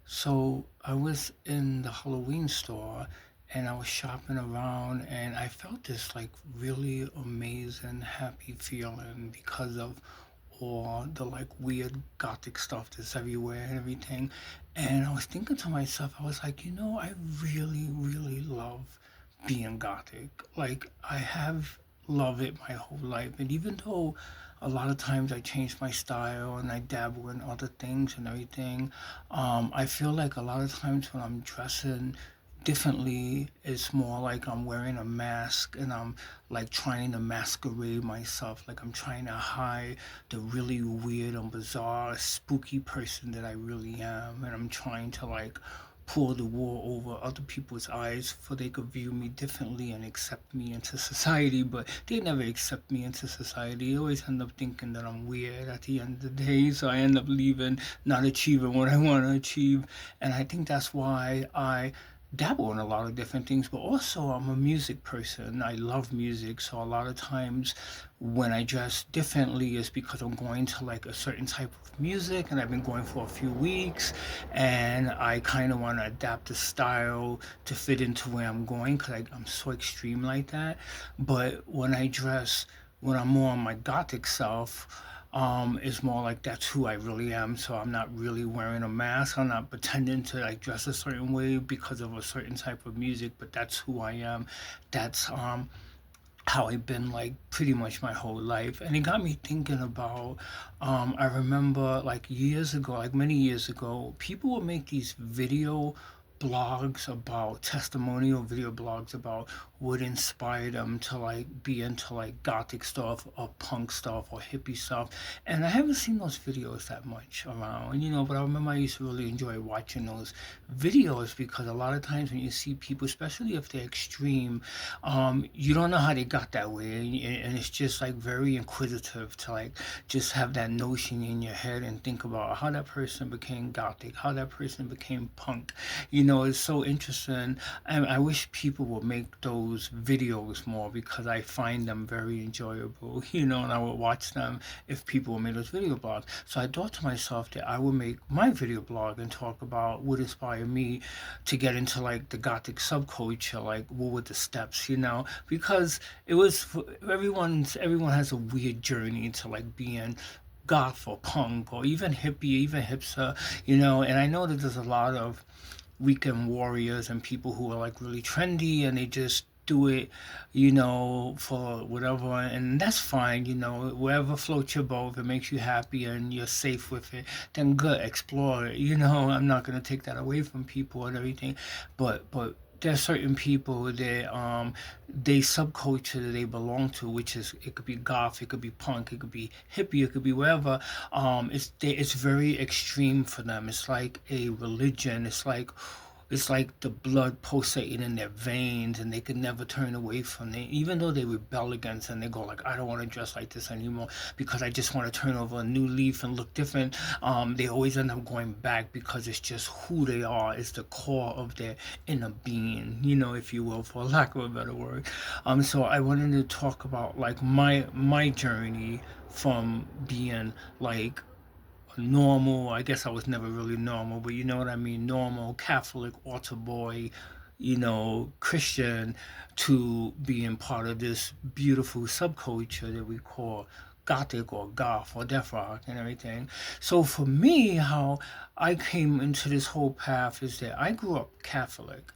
So I was in the Halloween store and I was shopping around and I felt this like really amazing, happy feeling because of all the like weird gothic stuff that's everywhere and everything. And I was thinking to myself, I was like, I really, really love being gothic. Like I have loved it my whole life. And even though a lot of times I change my style and I dabble in other things and everything, I feel like a lot of times when I'm dressing differently, it's more like I'm wearing a mask and I'm like trying to masquerade myself, like I'm trying to hide the really weird and bizarre, spooky person that I really am, and I'm trying to like pull the wool over other people's eyes for they could view me differently and accept me into society, but they never accept me into society. They always end up thinking that I'm weird at the end of the day, so I end up leaving, not achieving what I want to achieve. And I think that's why I dabble in a lot of different things, but also I'm a music person. I love music, so a lot of times when I dress differently is because I'm going to like a certain type of music and I've been going for a few weeks and I kind of want to adapt the style to fit into where I'm going because I'm so extreme like that. But when I dress, when I'm more on my gothic self, it's more like that's who I really am. So I'm not really wearing a mask. I'm not pretending to like dress a certain way because of a certain type of music, but that's who I am. That's how I've been like pretty much my whole life. And it got me thinking about I remember like years ago, like many years ago, people would make these video blogs about testimonial video blogs about what inspired them to like be into like gothic stuff or punk stuff or hippie stuff. And I haven't seen those videos that much around, but I remember I used to really enjoy watching those videos because a lot of times when you see people, especially if they're extreme, you don't know how they got that way, and it's just like very inquisitive to like just have that notion in your head and think about how that person became gothic, how that person became punk. It's so interesting, and I wish people would make those videos more because I find them very enjoyable. And I would watch them if people made those video blogs. So I thought to myself that I would make my video blog and talk about what inspired me to get into like the gothic subculture, like what were the steps, because it was everyone has a weird journey to like being goth or punk or even hippie, even hipster, and I know that there's a lot of weekend warriors and people who are like really trendy and they just do it, for whatever, and that's fine, wherever floats your boat, if it makes you happy and you're safe with it, then good, explore it, I'm not gonna take that away from people and everything, but there's certain people that they subculture that they belong to, which is it could be goth, it could be punk, it could be hippie, it could be whatever. It's very extreme for them. It's like a religion. It's like the blood pulsating in their veins and they could never turn away from it even though they rebel against it and they go like I don't want to dress like this anymore because I just want to turn over a new leaf and look different. They always end up going back because it's just who they are. It's the core of their inner being, if you will, for lack of a better word. So I wanted to talk about like my journey from being like normal. I guess I was never really normal, but you know what I mean. Normal Catholic altar boy, Christian, to being part of this beautiful subculture that we call gothic or goth or death rock and everything. So for me, how I came into this whole path is that I grew up Catholic,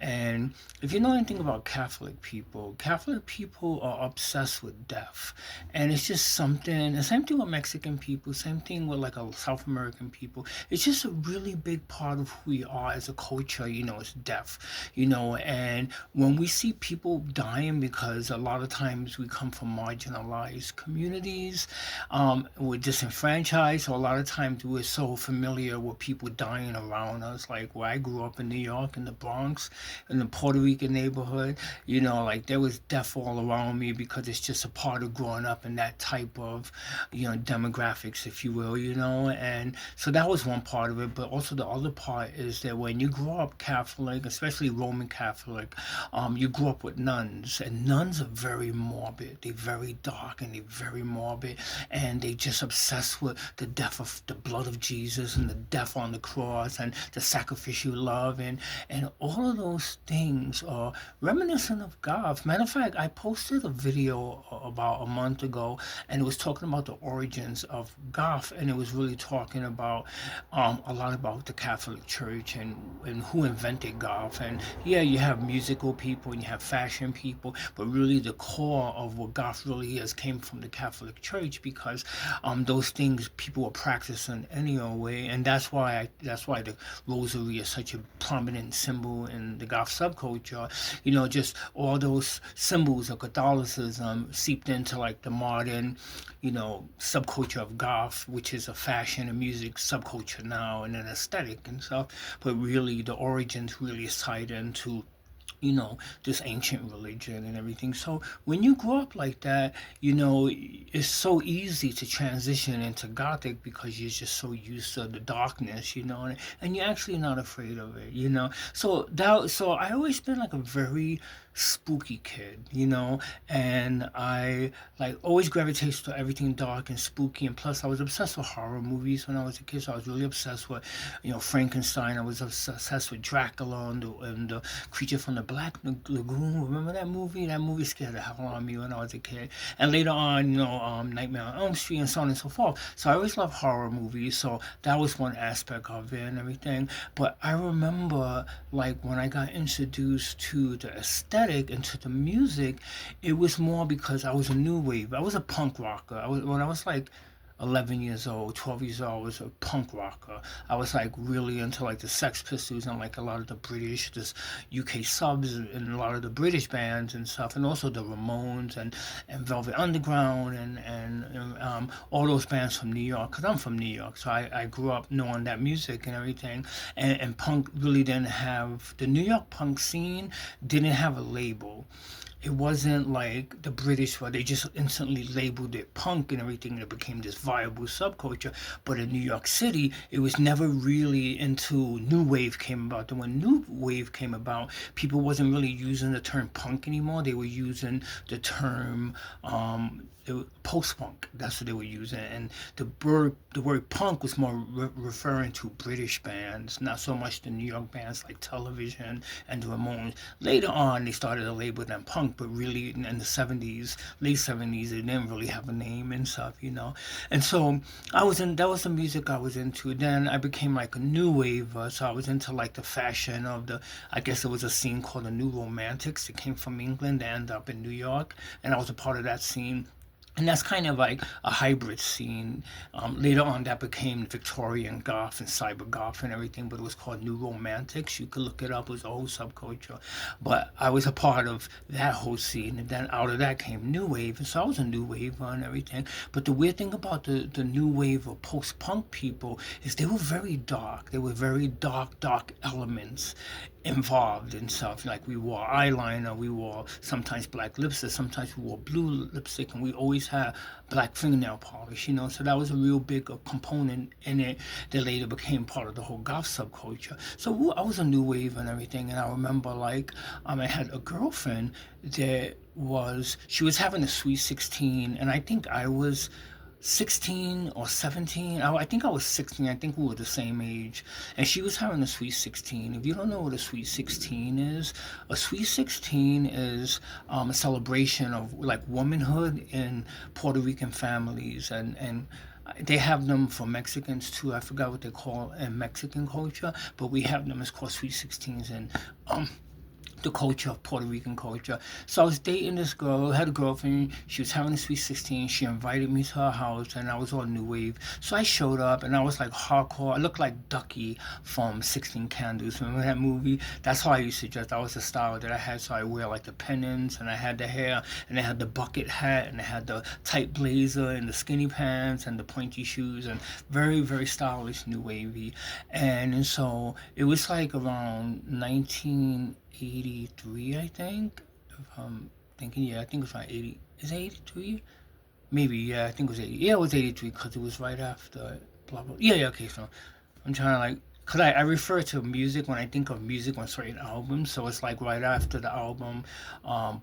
and if you know anything about Catholic people are obsessed with death, and it's just something. The same thing with Mexican people, same thing with like a South American people. It's just a really big part of who we are as a culture. It's death. And when we see people dying, because a lot of times we come from marginalized communities, we're disenfranchised. So a lot of times we're so familiar with people dying around us. Like where I grew up in New York, in the Bronx, in the Puerto Rican neighborhood, like there was death all around me because it's just a part of growing up in that type of, demographics, if you will, and so that was one part of it. But also the other part is that when you grow up Catholic, especially Roman Catholic, you grow up with nuns, and nuns are very morbid. They're very dark and they're very morbid morbid, and they just obsessed with the death of the blood of Jesus and the death on the cross and the sacrificial love, and all of those things are reminiscent of God. Matter of fact, I posted a video about a month ago, and it was talking about the origins of goth, and it was really talking about a lot about the Catholic Church and who invented goth. And yeah, you have musical people and you have fashion people, but really the core of what goth really is came from the Catholic Church, because those things people were practicing anyway, and that's why the rosary is such a prominent symbol in the goth subculture. Just all those symbols of Catholicism seeped into like the modern, subculture of goth, which is a fashion and music subculture now and an aesthetic and stuff. But really, the origins really is tied into this ancient religion and everything. So when you grow up like that, it's so easy to transition into Gothic because you're just so used to the darkness, and you're actually not afraid of it. So I always been like a very spooky kid, and I like always gravitates to everything dark and spooky. And plus, I was obsessed with horror movies when I was a kid. So I was really obsessed with, Frankenstein. I was obsessed with Dracula and the creature from the Black Lagoon. Remember that movie? That movie scared the hell out of me when I was a kid. And later on, Nightmare on Elm Street and so on and so forth. So I always loved horror movies. So that was one aspect of it and everything. But I remember, like, when I got introduced to the aesthetic and to the music, it was more because I was a new wave. I was a punk rocker. When I was like 11 years old, 12 years old, I was a punk rocker. I was like really into like the Sex Pistols and like a lot of the British, this UK subs and a lot of the British bands and stuff, and also the Ramones and Velvet Underground and all those bands from New York, because I'm from New York. So I grew up knowing that music and everything. And punk really didn't have, the New York punk scene didn't have a label. It wasn't like the British where they just instantly labeled it punk and everything, and it became this viable subculture. But in New York City, it was never really until New Wave came about. And when New Wave came about, people wasn't really using the term punk anymore. They were using the term post punk. That's what they were using, and the word punk was more referring to British bands, not so much the New York bands like Television and the Ramones. Later on, they started to label them punk, but really in the '70s, late '70s, they didn't really have a name and stuff. And so that was the music I was into. Then I became like a new wave, so I was into like the fashion of I guess it was a scene called the New Romantics. It came from England, they ended up in New York, and I was a part of that scene. And that's kind of like a hybrid scene. Later on, that became Victorian goth and cyber goth and everything, but it was called New Romantics. You could look it up; it was a whole subculture. But I was a part of that whole scene, and then out of that came new wave, and so I was a new wave and everything. But the weird thing about the new wave of post punk people is they were very dark. They were very dark elements involved in stuff. Like we wore eyeliner, we wore sometimes black lipstick, sometimes we wore blue lipstick, and we always had black fingernail polish. So that was a real big component in it that later became part of the whole goth subculture. So I was a new wave and everything, and I remember like I had a girlfriend that she was having a sweet 16, and I think I was 16 or 17. I think I was 16. I think we were the same age. And she was having a sweet 16. If you don't know what a sweet 16 is, a sweet 16 is a celebration of like womanhood in Puerto Rican families. And they have them for Mexicans too. I forgot what they call in Mexican culture, but we have them as called sweet 16s. And the culture of Puerto Rican culture. So I was dating this girl, had a girlfriend, she was having a sweet 16, she invited me to her house, and I was on new wave. So I showed up, and I was like hardcore. I looked like Ducky from 16 Candles. Remember that movie? That's how I used to dress. That was the style that I had. So I wear like the pennants, and I had the hair, and I had the bucket hat, and I had the tight blazer, and the skinny pants, and the pointy shoes, and very, very stylish new wavy. And so it was like around 1983, I think. If I'm thinking, yeah, I think it was around 80. Is it 83? Maybe, yeah, I think it was 80. Yeah, it was 83 because it was right after blah, blah. Yeah, yeah, okay, so I'm trying to like, because I refer to music when I think of music on certain albums. So it's like right after the album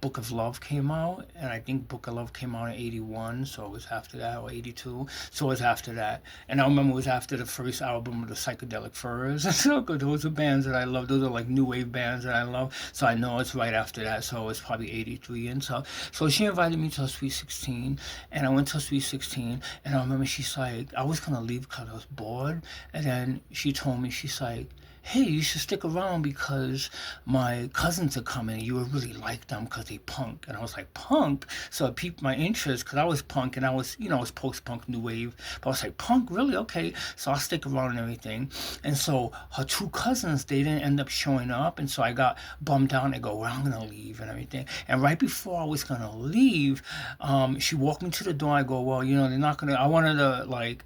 Book of Love came out, and I think Book of Love came out in '81, so it was after that, or '82. So it was after that, and I remember it was after the first album of the Psychedelic Furs. So good, those are bands that I love. Those are like new wave bands that I love. So I know it's right after that. So it's probably '83, and so she invited me to a Sweet 16, and I went to a Sweet 16, and I remember she's like, I was gonna leave because I was bored, and then she told me, she's like, hey, you should stick around because my cousins are coming. You would really like them because they punk. And I was like, punk? So it piqued my interest because I was punk and I was, I was post punk, new wave. But I was like, punk? Really? Okay. So I'll stick around and everything. And so her two cousins, they didn't end up showing up. And so I got bummed out and I go, well, I'm going to leave and everything. And right before I was going to leave, she walked me to the door. I go, well, they're not going to, I wanted to like,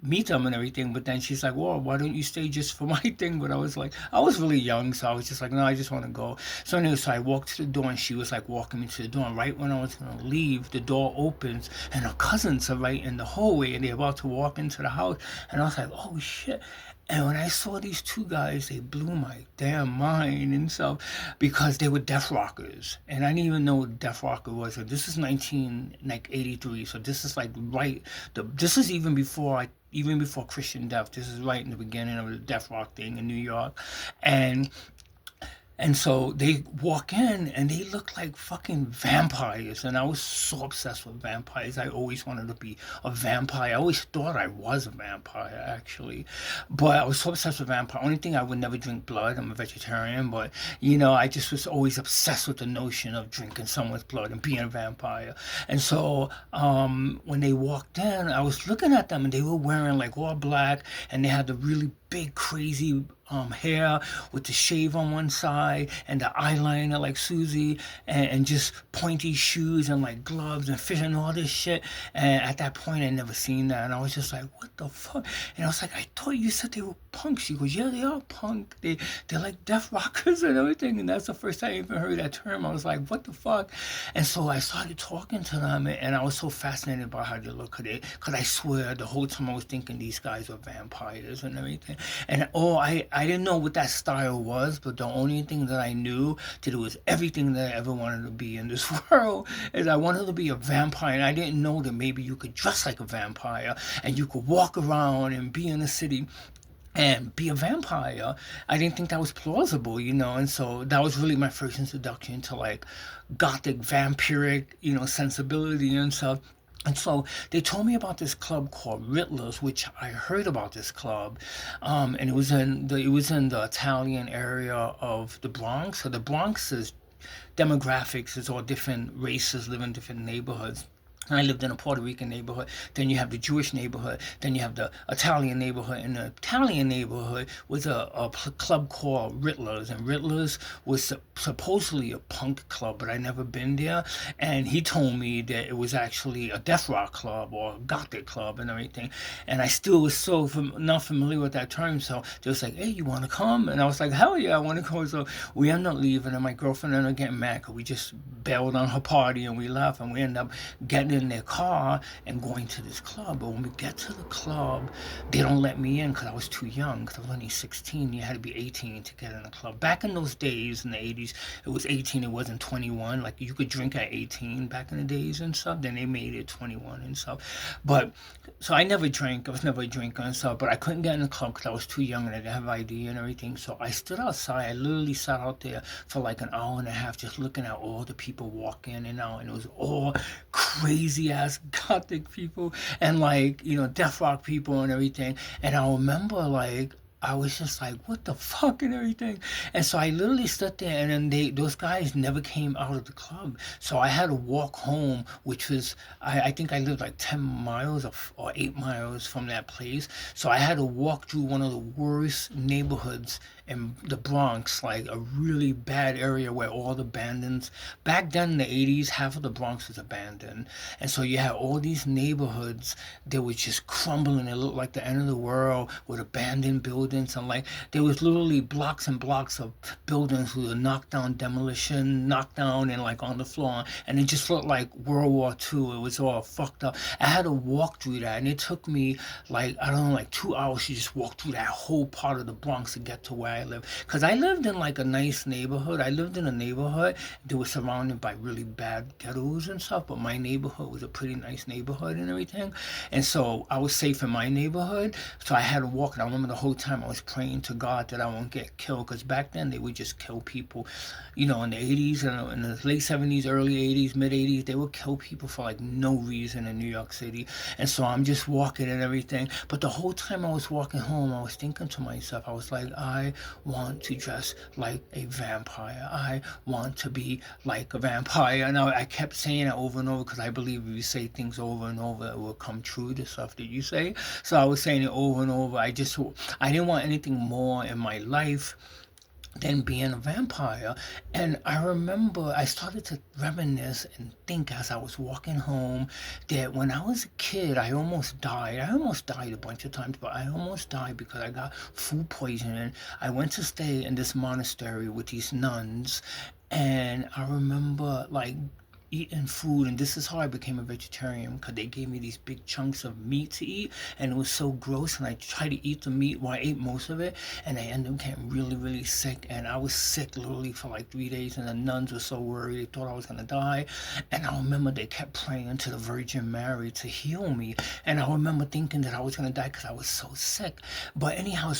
meet them and everything. But then she's like, "Well, why don't you stay just for my thing?" But I was like, I was really young, so I was just like, "No, I just want to go." So anyway, so I walked to the door, and she was like walking me to the door. And right when I was gonna leave, the door opens, and her cousins are right in the hallway, and they're about to walk into the house. And I was like, "Oh shit!" And when I saw these two guys, they blew my damn mind and stuff because they were death rockers, and I didn't even know what death rocker was. So this is 1983, so this is like right. This is even before Christian death. This is right in the beginning of the death rock thing in New York, and so they walk in and they look like fucking vampires. And I was so obsessed with vampires. I always wanted to be a vampire. I always thought I was a vampire, actually. But I was so obsessed with vampire. Only thing, I would never drink blood. I'm a vegetarian. But, I just was always obsessed with the notion of drinking someone's blood and being a vampire. And so when they walked in, I was looking at them and they were wearing like all black, and they had the really big, crazy hair with the shave on one side and the eyeliner like Susie, and just pointy shoes and like gloves and fish and all this shit. And at that point, I never seen that, and I was just like, "What the fuck?" And I was like, "I thought you said they were punks." She goes, "Yeah, they are punk. They're like death rockers and everything." And that's the first time I even heard that term. I was like, "What the fuck?" And so I started talking to them, and I was so fascinated by how they look at it, because I swear the whole time I was thinking these guys were vampires and everything. And I didn't know what that style was, but the only thing that I knew that it was everything that I ever wanted to be in this world, is I wanted to be a vampire. And I didn't know that maybe you could dress like a vampire and you could walk around and be in a city and be a vampire. I didn't think that was plausible, and so that was really my first introduction to like gothic vampiric, sensibility and stuff. And so they told me about this club called Riddlers, which I heard about this club, and it was in the Italian area of the Bronx. So the Bronx is demographics, is all different races live in different neighborhoods. I lived in a Puerto Rican neighborhood. Then you have the Jewish neighborhood. Then you have the Italian neighborhood. And the Italian neighborhood was a club called Riddlers. And Riddlers was supposedly a punk club, but I never been there. And he told me that it was actually a death rock club or a gothic club and everything. And I still was so not familiar with that term. So they was like, "Hey, you want to come?" And I was like, "Hell yeah, I want to go." So we ended up leaving, and my girlfriend ended up getting mad because we just bailed on her party and we left. And we ended up getting in their car and going to this club. But when we get to the club, they don't let me in because I was too young. Because I was only 16. You had to be 18 to get in the club. Back in those days, in the 80s, it was 18. It wasn't 21. Like you could drink at 18 back in the days and stuff. Then they made it 21 and stuff. But so I never drank. I was never a drinker and stuff. But I couldn't get in the club because I was too young and I didn't have ID and everything. So I stood outside. I literally sat out there for like an hour and a half, just looking at all the people walk in and out, and it was all crazy ass gothic people and like death rock people and everything. And I remember like I was just like, what the fuck and everything. And so I literally stood there, and then those guys never came out of the club. So I had to walk home, which was, I think I lived like 10 miles or 8 miles from that place. So I had to walk through one of the worst neighborhoods in the Bronx, like a really bad area where all the abandons. Back then in the 80s, half of the Bronx was abandoned, and so you had all these neighborhoods that were just crumbling. It looked like the end of the world with abandoned buildings, and like there was literally blocks and blocks of buildings with a knockdown demolition, knockdown and like on the floor, and it just looked like World War II. It was all fucked up. I had to walk through that, and it took me like I don't know, like 2 hours to just walk through that whole part of the Bronx to get to where I live. Cause I lived in like a nice neighborhood. I lived in a neighborhood that was surrounded by really bad ghettos and stuff, but my neighborhood was a pretty nice neighborhood and everything. And so I was safe in my neighborhood. So I had to walk, and I remember the whole time I was praying to God that I won't get killed. Cause back then they would just kill people, in the 80s and in the late 70s, early 80s, mid 80s, they would kill people for like no reason in New York City. And so I'm just walking and everything. But the whole time I was walking home, I was thinking to myself, I was like, I want to dress like a vampire. I want to be like a vampire. And I kept saying it over and over because I believe if you say things over and over, it will come true, the stuff that you say. So I was saying it over and over. I didn't want anything more in my life than being a vampire. And I remember I started to reminisce and think as I was walking home that when I was a kid, I almost died. I almost died a bunch of times, but I almost died because I got food poisoning. I went to stay in this monastery with these nuns, and I remember like eating food, and this is how I became a vegetarian because they gave me these big chunks of meat to eat, and it was so gross, and I tried to eat the meat. Well, I ate most of it, and I ended up getting really really sick, and I was sick literally for like 3 days, and the nuns were so worried. They thought I was gonna die. And I remember they kept praying to the Virgin Mary to heal me, and I remember thinking that I was gonna die because I was so sick. But anyhow,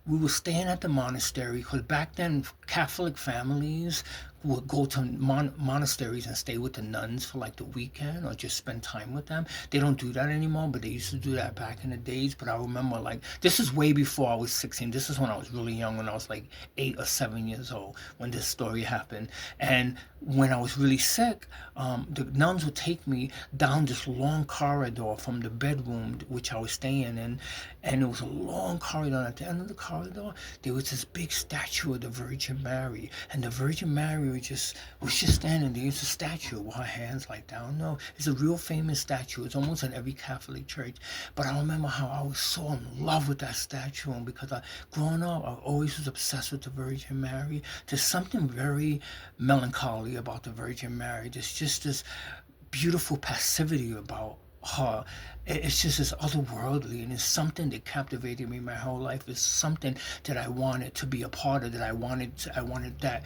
we were staying at the monastery because back then Catholic families would go to monasteries and stay with the nuns for like the weekend or just spend time with them. They don't do that anymore, but they used to do that back in the days. But I remember like this is way before I was 16. This is when I was really young, when I was like 8 or 7 years old when this story happened. And when I was really sick, the nuns would take me down this long corridor from the bedroom which I was staying in, and it was a long corridor. And at the end of the corridor, there was this big statue of the Virgin Mary, and the Virgin Mary was just standing there. It's a statue with her hands like down. No, it's a real famous statue. It's almost in every Catholic church. But I remember how I was so in love with that statue, and because growing up, I always was obsessed with the Virgin Mary. There's something very melancholy about the Virgin Mary. There's just this beautiful passivity about her. It's just this otherworldly, and it's something that captivated me my whole life. It's something that I wanted to be a part of. I wanted that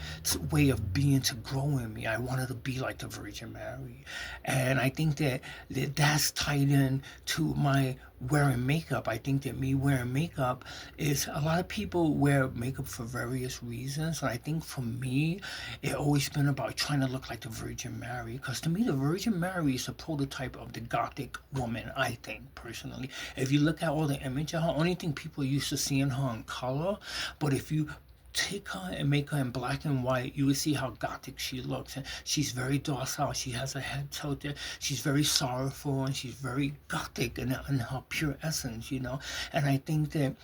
way of being to grow in me. I wanted to be like the Virgin Mary, and I think that's tied in to my wearing makeup. I think that me wearing makeup is a lot of people wear makeup for various reasons, and I think for me, it always been about trying to look like the Virgin Mary. Because to me, the Virgin Mary is a prototype of the Gothic woman. I think personally, if you look at all the image of her, only thing people used to seeing her in color, but if you take her and make her in black and white, you would see how gothic she looks. And she's very docile. She has her head tilted. She's very sorrowful, and she's very gothic in her pure essence. And I think that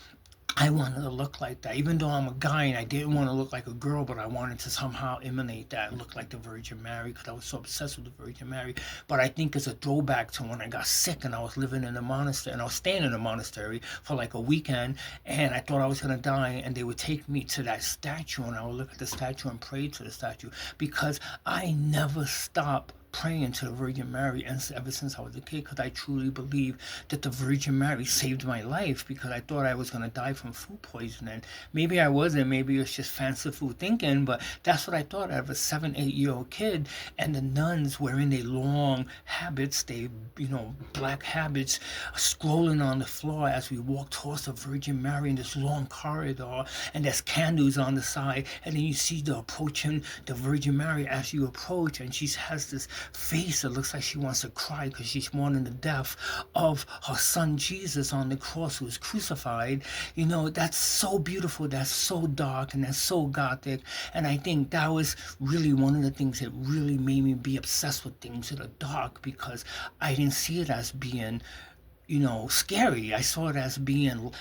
I wanted to look like that. Even though I'm a guy and I didn't want to look like a girl, but I wanted to somehow emanate that and look like the Virgin Mary because I was so obsessed with the Virgin Mary. But I think it's a throwback to when I got sick and I was living in a monastery, and I was staying in a monastery for like a weekend, and I thought I was going to die, and they would take me to that statue, and I would look at the statue and pray to the statue because I never stopped praying to the Virgin Mary and ever since I was a kid, because I truly believe that the Virgin Mary saved my life, because I thought I was going to die from food poisoning. Maybe I wasn't, maybe it was just fanciful thinking, but that's what I thought out of a 7, 8 year old kid. And the nuns wearing their long habits, black habits, scrolling on the floor as we walk towards the Virgin Mary in this long corridor, and there's candles on the side, and then you see the approaching the Virgin Mary as you approach, and she has this face that looks like she wants to cry because she's mourning the death of her son Jesus on the cross, who was crucified. That's so beautiful, that's so dark, and that's so gothic. And I think that was really one of the things that really made me be obsessed with things that are dark, because I didn't see it as being scary. I saw it as being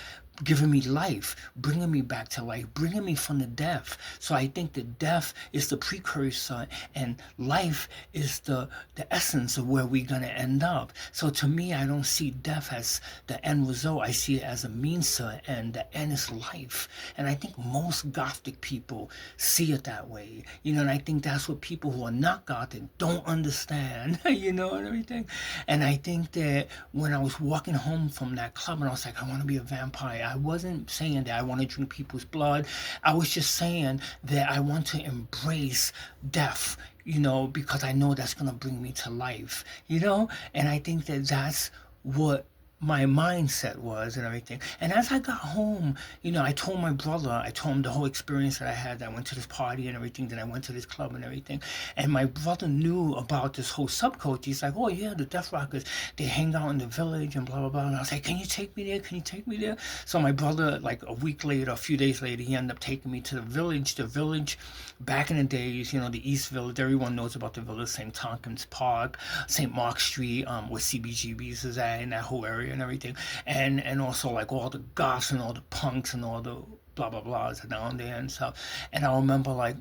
giving me life, bringing me back to life, bringing me from the death. So I think that death is the precursor and life is the essence of where we're gonna end up. So to me, I don't see death as the end result. I see it as a means to an end. The end is life. And I think most Gothic people see it that way. And I think that's what people who are not Gothic don't understand, and everything. And I think that when I was walking home from that club and I was like, I want to be a vampire, I wasn't saying that I want to drink people's blood. I was just saying that I want to embrace death, because I know that's going to bring me to life. And I think that that's what my mindset was and everything. And as I got home, I told my brother, I told him the whole experience that I had. I went to this party and everything, then I went to this club and everything. And my brother knew about this whole subculture. He's like, oh yeah, the Death Rockers, they hang out in the village and blah, blah, blah. And I was like, can you take me there? Can you take me there? So my brother, like a week later, a few days later, he ended up taking me to the village. The village, back in the days, the East Village, everyone knows about the village, St. Tompkins Park, St. Mark Street, where CBGB's is at, in that whole area and everything, and also like all the goths and all the punks and all the blah blah blahs are down there and stuff. And I remember like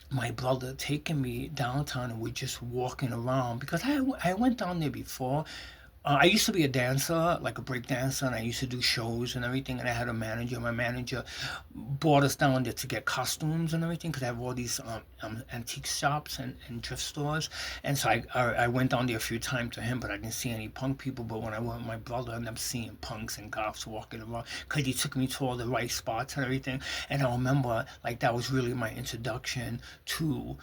my brother taking me downtown and we're just walking around because I went down there before. I used to be a dancer, like a break dancer, and I used to do shows and everything. And I had a manager. My manager brought us down there to get costumes and everything because I have all these antique shops and thrift stores. And so I went down there a few times to him, but I didn't see any punk people. But when I went with my brother, I ended up seeing punks and goths walking around because he took me to all the right spots and everything. And I remember like that was really my introduction to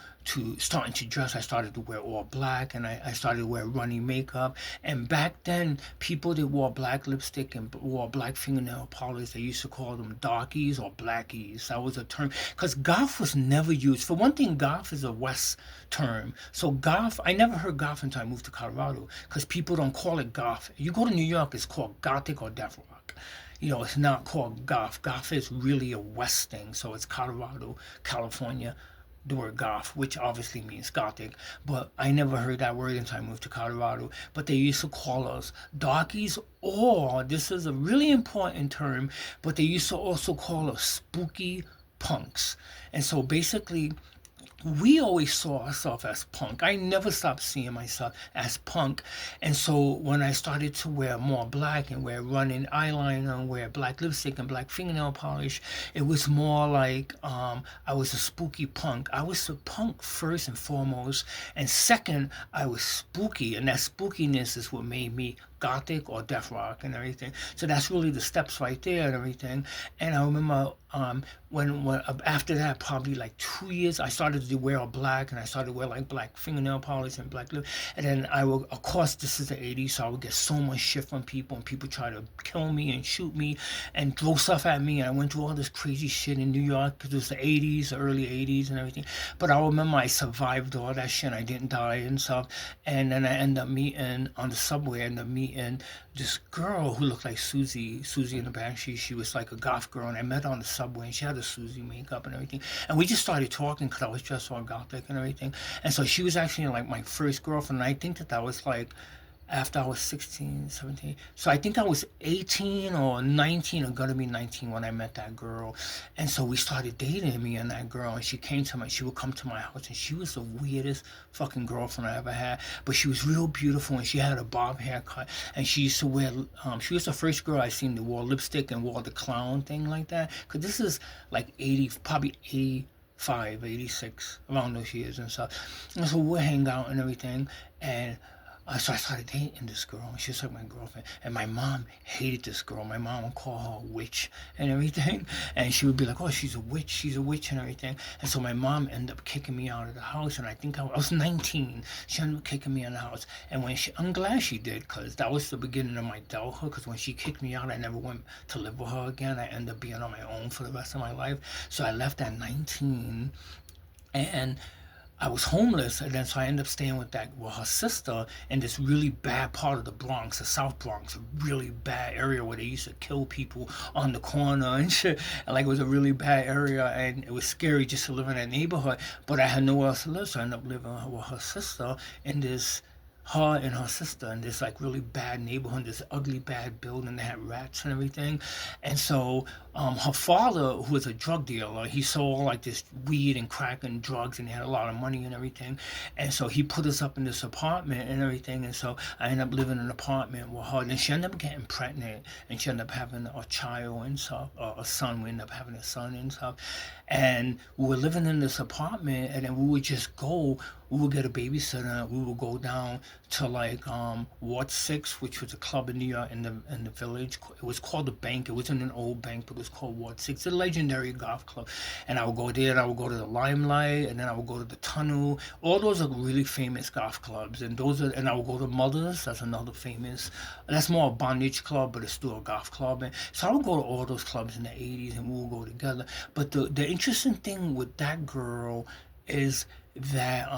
starting to dress. I started to wear all black and I started to wear runny makeup. And back then, people that wore black lipstick and wore black fingernail polish, they used to call them darkies or blackies. That was a term. Because goth was never used. For one thing, goth is a West term. So goth, I never heard goth until I moved to Colorado because people don't call it goth. You go to New York, it's called gothic or death rock. It's not called goth. Goth is really a West thing. So it's Colorado, California, the word goth, which obviously means gothic, but I never heard that word until I moved to Colorado. But they used to call us darkies, or this is a really important term, but they used to also call us spooky punks. And so basically, we always saw ourselves as punk. I never stopped seeing myself as punk. And so when I started to wear more black and wear running eyeliner and wear black lipstick and black fingernail polish, it was more like I was a spooky punk. I was a punk first and foremost. And second, I was spooky. And that spookiness is what made me gothic or death rock and everything. So that's really the steps right there and everything. And I remember when after that, probably like 2 years, I started to wear all black and I started to wear like black fingernail polish and black lip. And then I will, of course, this is the 80s, so I would get so much shit from people and people try to kill me and shoot me and throw stuff at me. And I went through all this crazy shit in New York because it was the 80s, the early 80s and everything. But I remember I survived all that shit. I didn't die and stuff. And then I ended up meeting on the subway, I ended up meeting this girl who looked like Susie in the back. She was like a goth girl, and I met her on the subway, and she had a Susie makeup and everything. And we just started talking because I was dressed all gothic and everything. And so she was actually like my first girlfriend. And I think that was like after I was 16, 17. So I think I was 18 or 19 or gonna be 19 when I met that girl. And so we started dating, me and that girl. And she would come to my house and she was the weirdest fucking girlfriend I ever had. But she was real beautiful and she had a bob haircut. And she used to wear, she was the first girl I seen that wore lipstick and wore the clown thing like that. Cause this is like 80, probably 85, 86, around those years and stuff. And so we'll hang out and everything. And so I started dating this girl, and she was like my girlfriend. And my mom hated this girl. My mom would call her a witch and everything. And she would be like, oh, she's a witch and everything. And so my mom ended up kicking me out of the house. And I think I was 19. She ended up kicking me out of the house. And I'm glad she did, because that was the beginning of my adulthood. Because when she kicked me out, I never went to live with her again. I ended up being on my own for the rest of my life. So I left at 19. And I was homeless, and then so I ended up staying with her sister in this really bad part of the Bronx, the South Bronx, a really bad area where they used to kill people on the corner and shit. And like it was a really bad area, and it was scary just to live in that neighborhood. But I had nowhere else to live, so I ended up living with her sister in this her and her sister in this like really bad neighborhood, this ugly bad building that had rats and everything. And so her father, who was a drug dealer, he sold like this weed and crack and drugs, and he had a lot of money and everything. And so he put us up in this apartment and everything. And so I ended up living in an apartment with her, and she ended up getting pregnant, and she ended up having a child and stuff, a son. We ended up having a son and stuff. And we were living in this apartment, and then we would just go. We would get a babysitter. We would go down to like Ward Six, which was a club in New York in the village. It was called the Bank. It wasn't an old bank, but it was called Ward Six, a legendary golf club. And I would go there. And I would go to the Limelight, and then I would go to the Tunnel. All those are really famous golf clubs, and those are. And I would go to Mothers. That's another famous. That's more a bondage club, but it's still a golf club. And so I would go to all those clubs in the '80s, and we would go together. But the interesting thing with that girl is that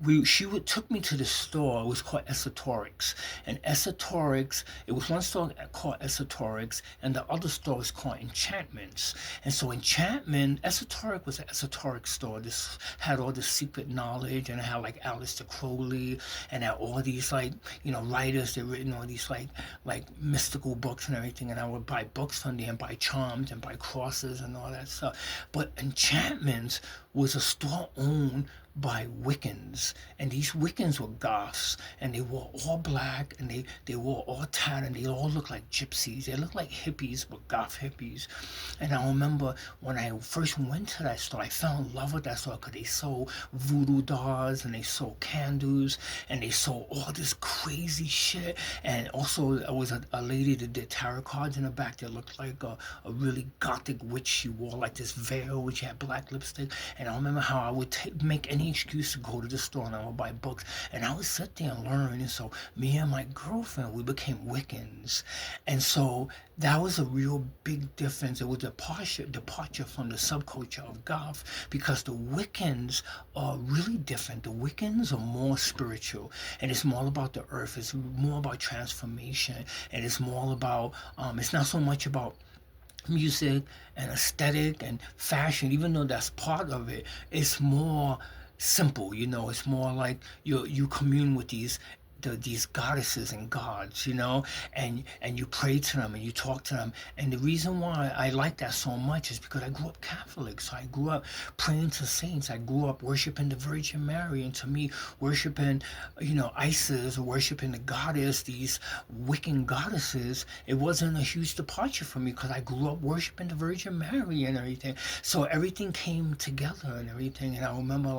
we she would took me to the store. It was called Esotorics, and Esotorics. It was one store called Esotorics, and the other store was called Enchantments. And so Esotoric was an esoteric store. This had all this secret knowledge, and it had like Aleister Crowley, and had all these like writers that written all these like mystical books and everything. And I would buy books from there and buy charms and buy crosses and all that stuff. But Enchantments was a store owned by Wiccans, and these Wiccans were goths, and they wore all black, and they wore all tan, and they all looked like gypsies. They looked like hippies, but goth hippies. And I remember when I first went to that store, I fell in love with that store because they sold voodoo dolls, and they sold candles, and they sold all this crazy shit. And also, there was a lady that did tarot cards in the back that looked like a really gothic witch. She wore like this veil, which had black lipstick. And I remember how I would make any excuse to go to the store, and I would buy books, and I would sit there and learn. And so me and my girlfriend, we became Wiccans. And so that was a real big difference. It was a departure from the subculture of goth, because the Wiccans are really different. The Wiccans are more spiritual, and it's more about the earth. It's more about transformation, and it's more about it's not so much about music and aesthetic and fashion, even though that's part of it. It's more simple, it's more like you commune with these goddesses and gods, and you pray to them and you talk to them. And the reason why I like that so much is because I grew up Catholic. So I grew up praying to saints. I grew up worshiping the Virgin Mary. And to me, worshiping, Isis, or worshiping the goddess, these Wiccan goddesses, it wasn't a huge departure for me because I grew up worshiping the Virgin Mary and everything. So everything came together and everything. And I remember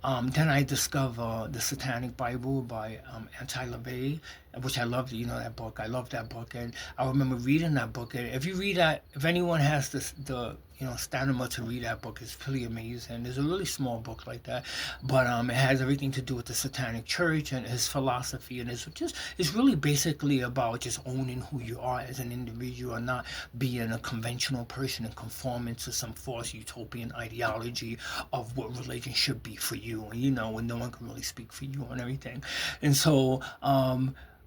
then I discovered the Satanic Bible by Anti LaVey, which I loved. That book. I love that book, and I remember reading that book. And if you read that, if anyone has the stamina to read that book, it's pretty amazing. There's a really small book like that, but it has everything to do with the Satanic Church and his philosophy, and it's really basically about just owning who you are as an individual, and not being a conventional person and conforming to some false utopian ideology of what religion should be for you, and when no one can really speak for you and everything. And so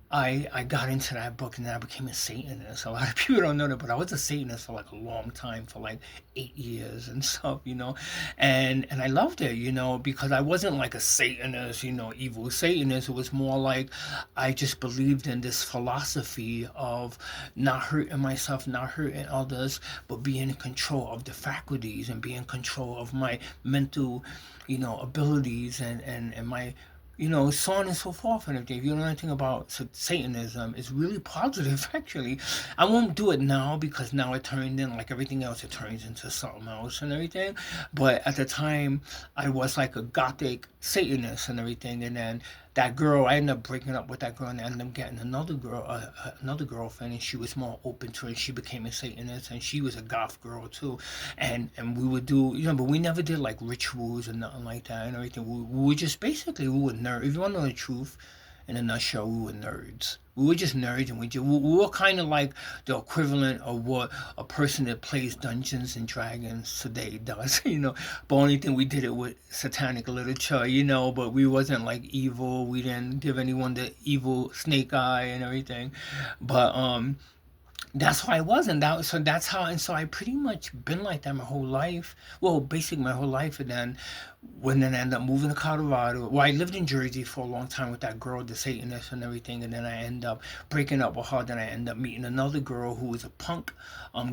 I got into that book, and then I became a Satanist. A lot of people don't know that, but I was a Satanist for like a long time, for like 8 years and stuff, and I loved it, because I wasn't like a Satanist, evil Satanist. It was more like I just believed in this philosophy of not hurting myself, not hurting others, but being in control of the faculties and being in control of my mental, abilities, and my so on and so forth. And if you know anything about Satanism, it's really positive, actually. I won't do it now because now it turned in, like everything else, it turns into something else and everything. But at the time, I was like a gothic Satanist and everything. And then that girl, I ended up breaking up with that girl, and I ended up getting another girlfriend, and she was more open to it. She became a Satanist, and she was a goth girl too. And we would do, but we never did like rituals or nothing like that and everything. We were just basically, we were nerds. If you want to know the truth, in a nutshell, we were nerds. We were just nerds, and we were kind of like the equivalent of what a person that plays Dungeons and Dragons today does, But only thing, we did it with satanic literature, But we wasn't like evil. We didn't give anyone the evil snake eye and everything. But That's how I was, and so that's how, and so I pretty much been like that my whole life. Well, basically my whole life, and then when then I ended up moving to Colorado. Well, I lived in Jersey for a long time with that girl, the Satanist and everything, and then I end up breaking up with her. Then I end up meeting another girl who was a punk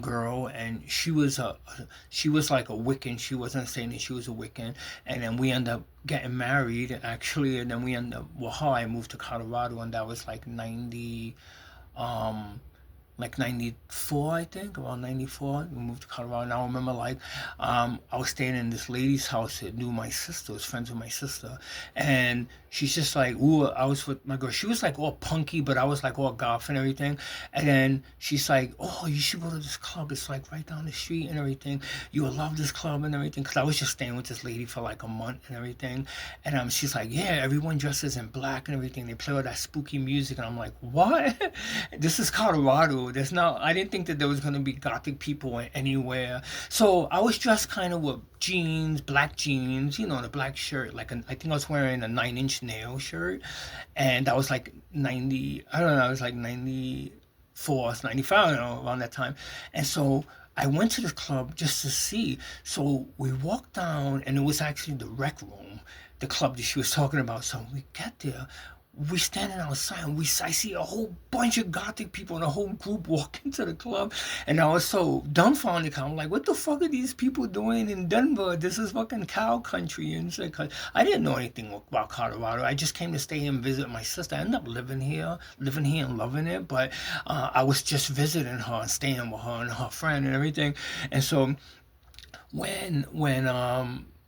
girl, and she was like a Wiccan. She wasn't a Satanist, she was a Wiccan, and then we end up getting married actually, and then we end up with her. I moved to Colorado, and that was like 90. Um, like 94, I think, around 94. We moved to Colorado. And I remember, like, I was staying in this lady's house that knew my sister, was friends with my sister. And she's just like, ooh, I was with my girl. She was like all punky, but I was like all goth and everything. And then she's like, oh, you should go to this club. It's like right down the street and everything. You will love this club and everything. Because I was just staying with this lady for like a month and everything. And she's like, yeah, everyone dresses in black and everything. They play all that spooky music. And I'm like, what? This is Colorado. There's not. I didn't think that there was gonna be gothic people anywhere. So I was dressed kind of with jeans, black jeans, the black shirt. I think I was wearing a 9 inch nail shirt, and that was like 90. I don't know. I was like 94, 95, around that time. And so I went to the club just to see. So we walked down, and it was actually the rec room, the club that she was talking about. So we get there, we standing outside, and I see a whole bunch of gothic people and a whole group walk into the club, and I was so dumbfounded. I'm like, what the fuck are these people doing in Denver? This is fucking cow country. And so, 'cause I didn't know anything about Colorado. I just came to stay here and visit my sister. I ended up living here and loving it, but I was just visiting her and staying with her and her friend and everything. And so when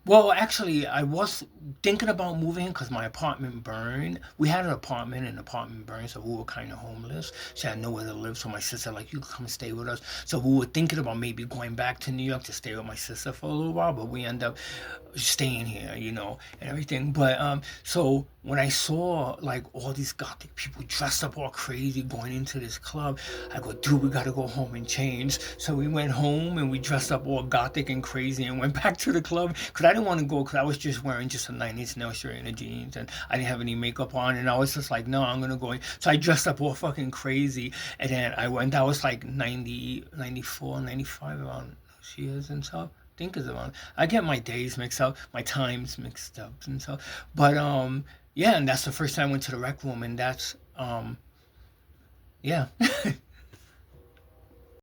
well, actually, I was thinking about moving because my apartment burned. We had an apartment, and the apartment burned, so we were kind of homeless. So I had nowhere to live. So my sister like, you can come stay with us. So we were thinking about maybe going back to New York to stay with my sister for a little while, but we end up staying here, and everything. But so when I saw like all these gothic people dressed up all crazy going into this club, I go, dude, we gotta go home and change. So we went home and we dressed up all gothic and crazy and went back to the club because I didn't want to go because I was just wearing just a 9 inch nail shirt and a jeans, and I didn't have any makeup on, and I was just like, no, I'm gonna go in. So I dressed up all fucking crazy, and then I went. That was like 90, 94, 95 around those years and stuff. Think is around. I get my days mixed up, my times mixed up and stuff. But yeah, and that's the first time I went to the rec room, and that's yeah.